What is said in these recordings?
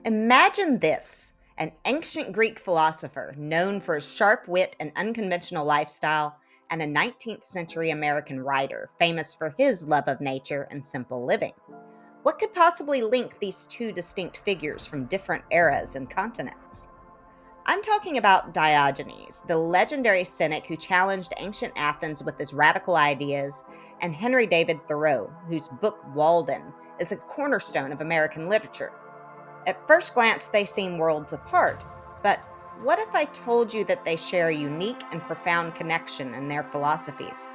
Imagine this: an ancient Greek philosopher known for his sharp wit and unconventional lifestyle, and a 19th century American writer famous for his love of nature and simple living. What could possibly link these two distinct figures from different eras and continents? I'm talking about Diogenes, the legendary cynic who challenged ancient Athens with his radical ideas, and Henry David Thoreau, whose book Walden is a cornerstone of American literature. At first glance, they seem worlds apart, but what if I told you that they share a unique and profound connection in their philosophies?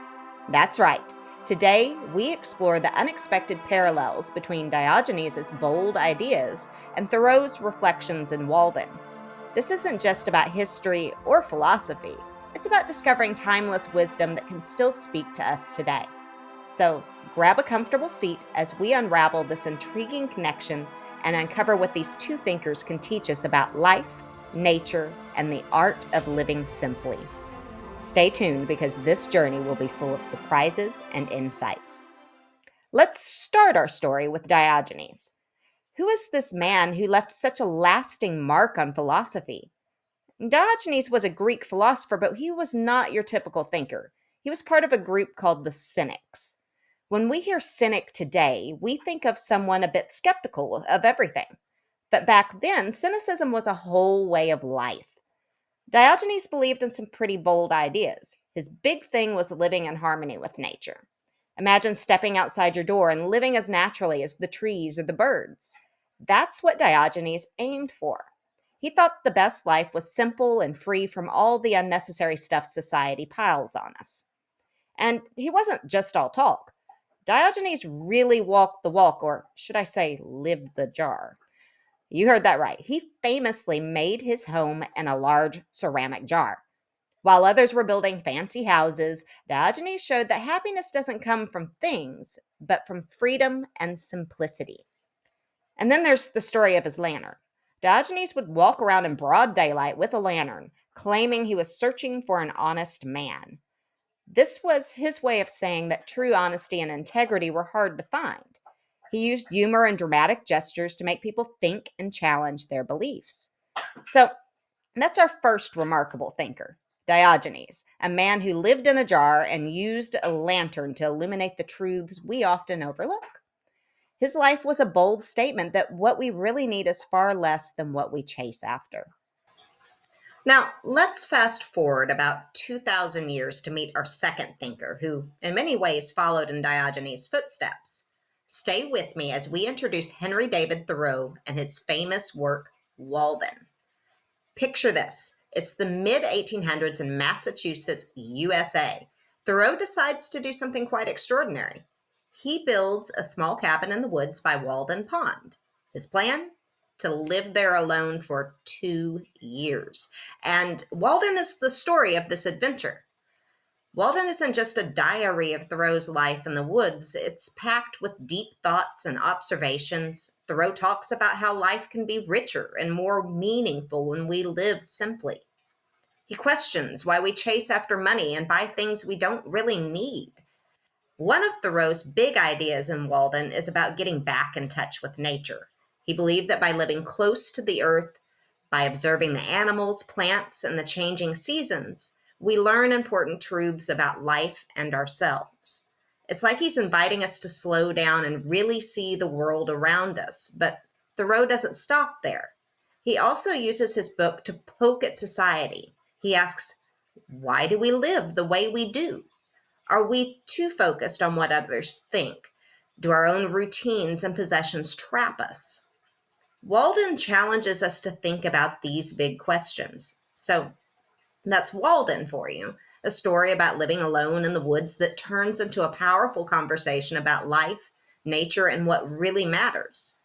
That's right. Today, we explore the unexpected parallels between Diogenes' bold ideas and Thoreau's reflections in Walden. This isn't just about history or philosophy, it's about discovering timeless wisdom that can still speak to us today. So, grab a comfortable seat as we unravel this intriguing connection and uncover what these two thinkers can teach us about life, nature, and the art of living simply. Stay tuned because this journey will be full of surprises and insights. Let's start our story with Diogenes. Who is this man who left such a lasting mark on philosophy? Diogenes was a Greek philosopher, but he was not your typical thinker. He was part of a group called the Cynics. When we hear cynic today, we think of someone a bit skeptical of everything. But back then, cynicism was a whole way of life. Diogenes believed in some pretty bold ideas. His big thing was living in harmony with nature. Imagine stepping outside your door and living as naturally as the trees or the birds. That's what Diogenes aimed for. He thought the best life was simple and free from all the unnecessary stuff society piles on us. And he wasn't just all talk. Diogenes really walked the walk, or should I say, lived the jar. You heard that right. He famously made his home in a large ceramic jar. While others were building fancy houses, Diogenes showed that happiness doesn't come from things, but from freedom and simplicity. And then there's the story of his lantern. Diogenes would walk around in broad daylight with a lantern, claiming he was searching for an honest man. This was his way of saying that true honesty and integrity were hard to find. He used humor and dramatic gestures to make people think and challenge their beliefs. So that's our first remarkable thinker, Diogenes, a man who lived in a jar and used a lantern to illuminate the truths we often overlook. His life was a bold statement that what we really need is far less than what we chase after. Now, let's fast forward about 2,000 years to meet our second thinker, who in many ways followed in Diogenes' footsteps. Stay with me as we introduce Henry David Thoreau and his famous work, Walden. Picture this. It's the mid 1800s in Massachusetts, USA. Thoreau decides to do something quite extraordinary. He builds a small cabin in the woods by Walden Pond. His plan? To live there alone for 2 years. And Walden is the story of this adventure. Walden isn't just a diary of Thoreau's life in the woods. It's packed with deep thoughts and observations. Thoreau talks about how life can be richer and more meaningful when we live simply. He questions why we chase after money and buy things we don't really need. One of Thoreau's big ideas in Walden is about getting back in touch with nature. He believed that by living close to the earth, by observing the animals, plants, and the changing seasons, we learn important truths about life and ourselves. It's like he's inviting us to slow down and really see the world around us. But Thoreau doesn't stop there. He also uses his book to poke at society. He asks, why do we live the way we do? Are we too focused on what others think? Do our own routines and possessions trap us? Walden challenges us to think about these big questions. So that's Walden for you, a story about living alone in the woods that turns into a powerful conversation about life, nature, and what really matters.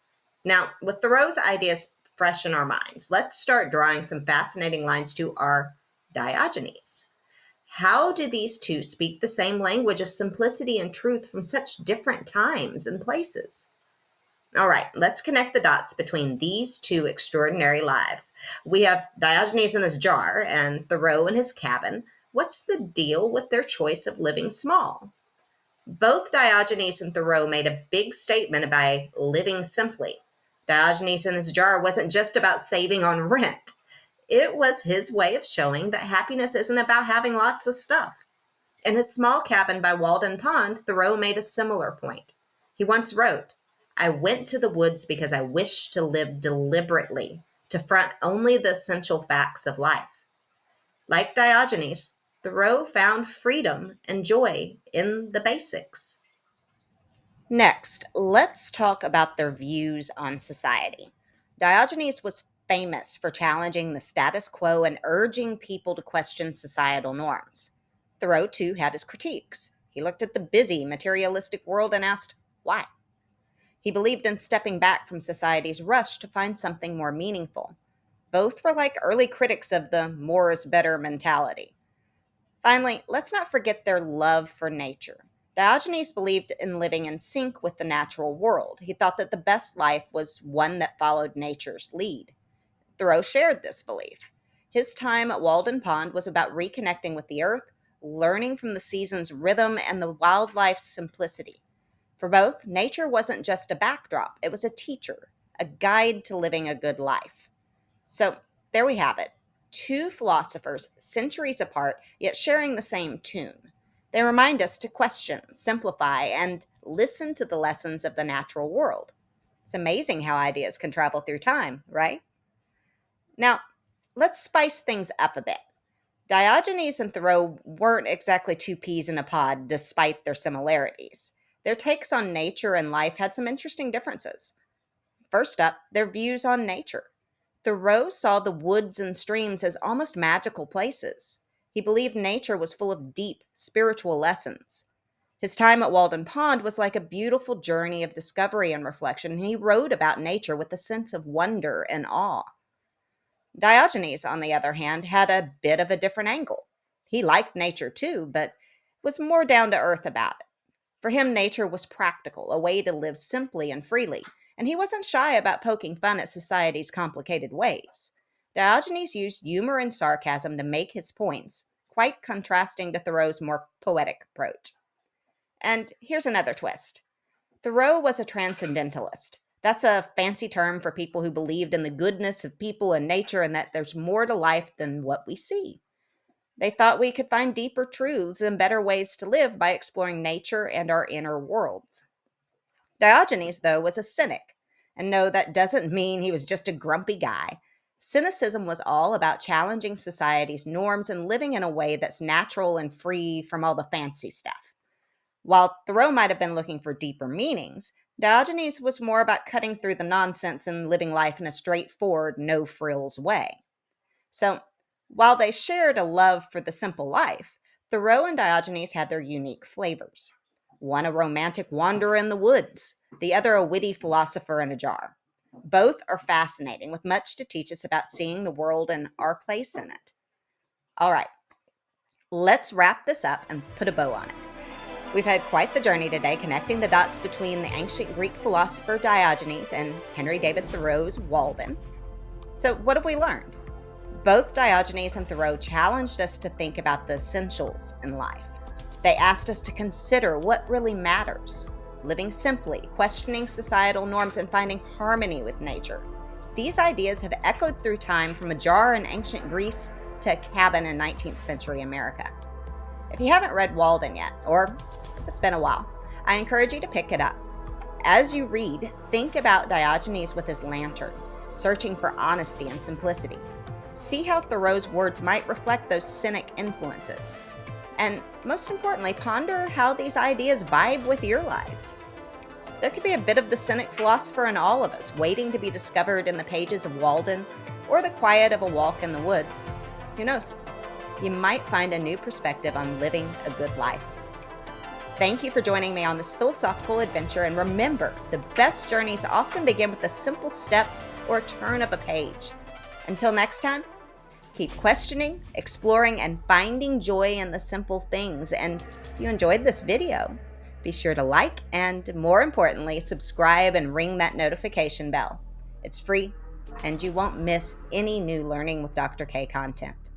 Now, with Thoreau's ideas fresh in our minds, let's start drawing some fascinating lines to our Diogenes. How do these two speak the same language of simplicity and truth from such different times and places? All right, let's connect the dots between these two extraordinary lives. We have Diogenes in his jar and Thoreau in his cabin. What's the deal with their choice of living small? Both Diogenes and Thoreau made a big statement about living simply. Diogenes in his jar wasn't just about saving on rent. It was his way of showing that happiness isn't about having lots of stuff. In his small cabin by Walden Pond, Thoreau made a similar point. He once wrote, "I went to the woods because I wished to live deliberately, to front only the essential facts of life." Like Diogenes, Thoreau found freedom and joy in the basics. Next, let's talk about their views on society. Diogenes was famous for challenging the status quo and urging people to question societal norms. Thoreau, too, had his critiques. He looked at the busy, materialistic world and asked, why? He believed in stepping back from society's rush to find something more meaningful. Both were like early critics of the more is better mentality. Finally, let's not forget their love for nature. Diogenes believed in living in sync with the natural world. He thought that the best life was one that followed nature's lead. Thoreau shared this belief. His time at Walden Pond was about reconnecting with the earth, learning from the season's rhythm, and the wildlife's simplicity. For both, nature wasn't just a backdrop, it was a teacher, a guide to living a good life. So, there we have it. Two philosophers, centuries apart, yet sharing the same tune. They remind us to question, simplify, and listen to the lessons of the natural world. It's amazing how ideas can travel through time, right? Now, let's spice things up a bit. Diogenes and Thoreau weren't exactly two peas in a pod, despite their similarities. Their takes on nature and life had some interesting differences. First up, their views on nature. Thoreau saw the woods and streams as almost magical places. He believed nature was full of deep, spiritual lessons. His time at Walden Pond was like a beautiful journey of discovery and reflection, and he wrote about nature with a sense of wonder and awe. Diogenes, on the other hand, had a bit of a different angle. He liked nature too, but was more down to earth about it. For him, nature was practical, a way to live simply and freely, and he wasn't shy about poking fun at society's complicated ways. Diogenes used humor and sarcasm to make his points, quite contrasting to Thoreau's more poetic approach. And here's another twist. Thoreau was a transcendentalist. That's a fancy term for people who believed in the goodness of people and nature and that there's more to life than what we see. They thought we could find deeper truths and better ways to live by exploring nature and our inner worlds. Diogenes, though, was a cynic. And no, that doesn't mean he was just a grumpy guy. Cynicism was all about challenging society's norms and living in a way that's natural and free from all the fancy stuff. While Thoreau might have been looking for deeper meanings, Diogenes was more about cutting through the nonsense and living life in a straightforward, no frills way. So, while they shared a love for the simple life, Thoreau and Diogenes had their unique flavors. One a romantic wanderer in the woods, the other a witty philosopher in a jar. Both are fascinating, with much to teach us about seeing the world and our place in it. All right, let's wrap this up and put a bow on it. We've had quite the journey today, connecting the dots between the ancient Greek philosopher Diogenes and Henry David Thoreau's Walden. So, what have we learned? Both Diogenes and Thoreau challenged us to think about the essentials in life. They asked us to consider what really matters, living simply, questioning societal norms, and finding harmony with nature. These ideas have echoed through time, from a jar in ancient Greece to a cabin in 19th century America. If you haven't read Walden yet, or if it's been a while, I encourage you to pick it up. As you read, think about Diogenes with his lantern, searching for honesty and simplicity. See how Thoreau's words might reflect those cynic influences. And most importantly, ponder how these ideas vibe with your life. There could be a bit of the cynic philosopher in all of us, waiting to be discovered in the pages of Walden or the quiet of a walk in the woods. Who knows? You might find a new perspective on living a good life. Thank you for joining me on this philosophical adventure, and remember, the best journeys often begin with a simple step or a turn of a page. Until next time, keep questioning, exploring, and finding joy in the simple things. And if you enjoyed this video, be sure to like and, more importantly, subscribe and ring that notification bell. It's free, and you won't miss any new Learning with Dr. K content.